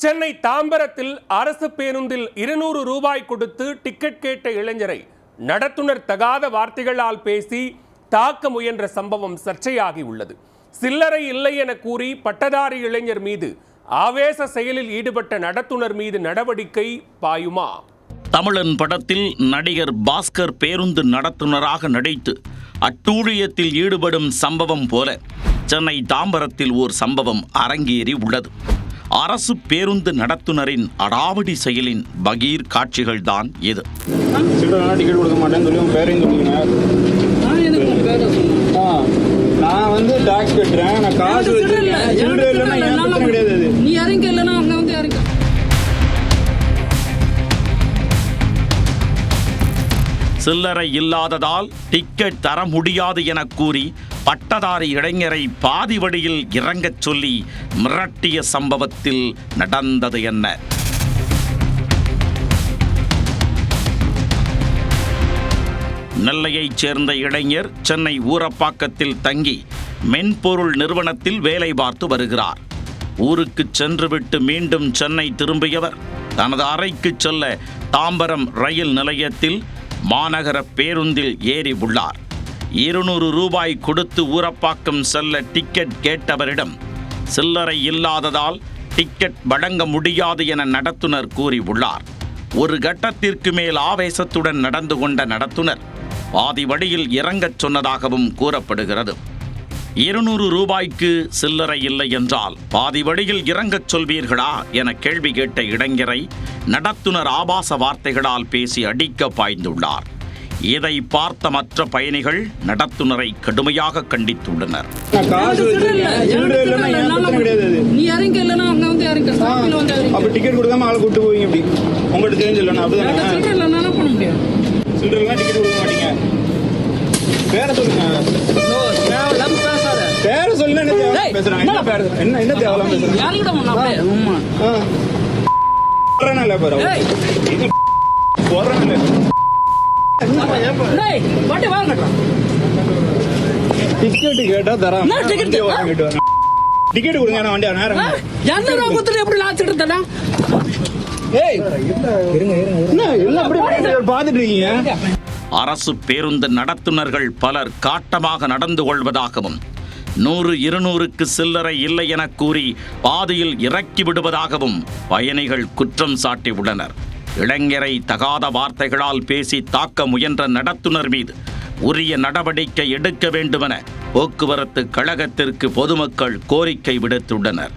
சென்னை தாம்பரத்தில் அரசு பேருந்தில் 200 ரூபாய் கொடுத்து டிக்கெட் கேட்ட இளைஞரை நடத்துனர் தகாத வார்த்தைகளால் பேசி தாக்க முயன்ற சம்பவம் சர்ச்சையாகி உள்ளது. சில்லறை இல்லை என கூறி பட்டதாரி இளைஞர் மீது ஆவேச செயலில் ஈடுபட்ட நடத்துனர் மீது நடவடிக்கை பாயுமா? தமிழன் படத்தில் நடிகர் பாஸ்கர் பேருந்து நடத்துனராக நடித்து அட்டூழியத்தில் ஈடுபடும் சம்பவம் போல சென்னை தாம்பரத்தில் ஓர் சம்பவம் அரங்கேறி உள்ளது. அரசு பேருந்து நடத்துனரின் அடாவடி செயலின் பகீர் காட்சிகள் தான் இது. டிக்கெட் கொடுக்க மாட்டேன்னு சொல்லி பேரையும் நான் வந்து டாக்ஸ் கட்டுறேன், நான் காசு வச்சிருக்கேன், சில்லறை இல்லைன்னா ஏன் பிரச்சனை கிடையாது. நீ யாரையும் இல்லைன்னா அவங்க வந்து யாருங்க சில்லறை இல்லாததால் டிக்கெட் தர முடியாது என கூறி பட்டதாரி இளைஞரை பாதி வழியில் இறங்கச் சொல்லி மிரட்டிய சம்பவத்தில் நடந்தது என்ன? நெல்லையைச் சேர்ந்த இளைஞர் சென்னை ஊரப்பாக்கத்தில் தங்கி மென்பொருள் நிறுவனத்தில் வேலை பார்த்து வருகிறார். ஊருக்கு சென்றுவிட்டு மீண்டும் சென்னை திரும்பியவர் தனது அறைக்கு செல்ல தாம்பரம் ரயில் நிலையத்தில் மாநகர பேருந்தில் ஏறி உள்ளார். 200 ரூபாய் கொடுத்து ஊரப்பாக்கம் செல்ல டிக்கெட் கேட்டவரிடம் சில்லறை இல்லாததால் டிக்கெட் வழங்க முடியாது என நடத்துனர் கூறியுள்ளார். ஒரு கட்டத்திற்கு மேல் ஆவேசத்துடன் நடந்து கொண்ட நடத்துனர் பாதி வழியில் இறங்கச் சொன்னதாகவும் கூறப்படுகிறது. 200 ரூபாய்க்கு சில்லறை இல்லை என்றால் பாதி வழியில் இறங்கச் சொல்வீர்களா என கேள்வி கேட்ட இளைஞரை நடத்துனர் ஆபாச வார்த்தைகளால் பேசி அடிக்க பாய்ந்துள்ளார். இதை பார்த்த மற்ற பயணிகள் நடத்துனரை கடுமையாக கண்டித்துள்ளனர். டிக்கெட் கொடுக்காம ஆளை கூட்டு போவீங்க, எப்படி உங்களுக்கு தெரிஞ்சு இல்லைன்னா அப்படிதான் டிக்கெட் கொடுக்க மாட்டீங்க. பேர சொல்லுங்க, பேர சொல்லுங்க. என்ன பேசுறாங்க, என்ன தேவலாம் டிக்கெட் கேட்டா தராம டிக்கெட் கொடுங்க. வண்டி பாத்துட்டு இருக்கீங்க. அரசு பேருந்து நடத்துனர்கள் பலர் காட்டமாக நடந்து கொள்வதாகவும் 100-200க்கு சில்லறை இல்லை என கூறி பாதியில் இறக்கி விடுவதாகவும் பயணிகள் குற்றம் சாட்டியுள்ளனர். இளைஞரை தகாத வார்த்தைகளால் பேசி தாக்க முயன்ற நடத்துனர் மீது உரிய நடவடிக்கை எடுக்க வேண்டுமென போக்குவரத்து கழகத்திற்கு பொதுமக்கள் கோரிக்கை விடுத்துள்ளனர்.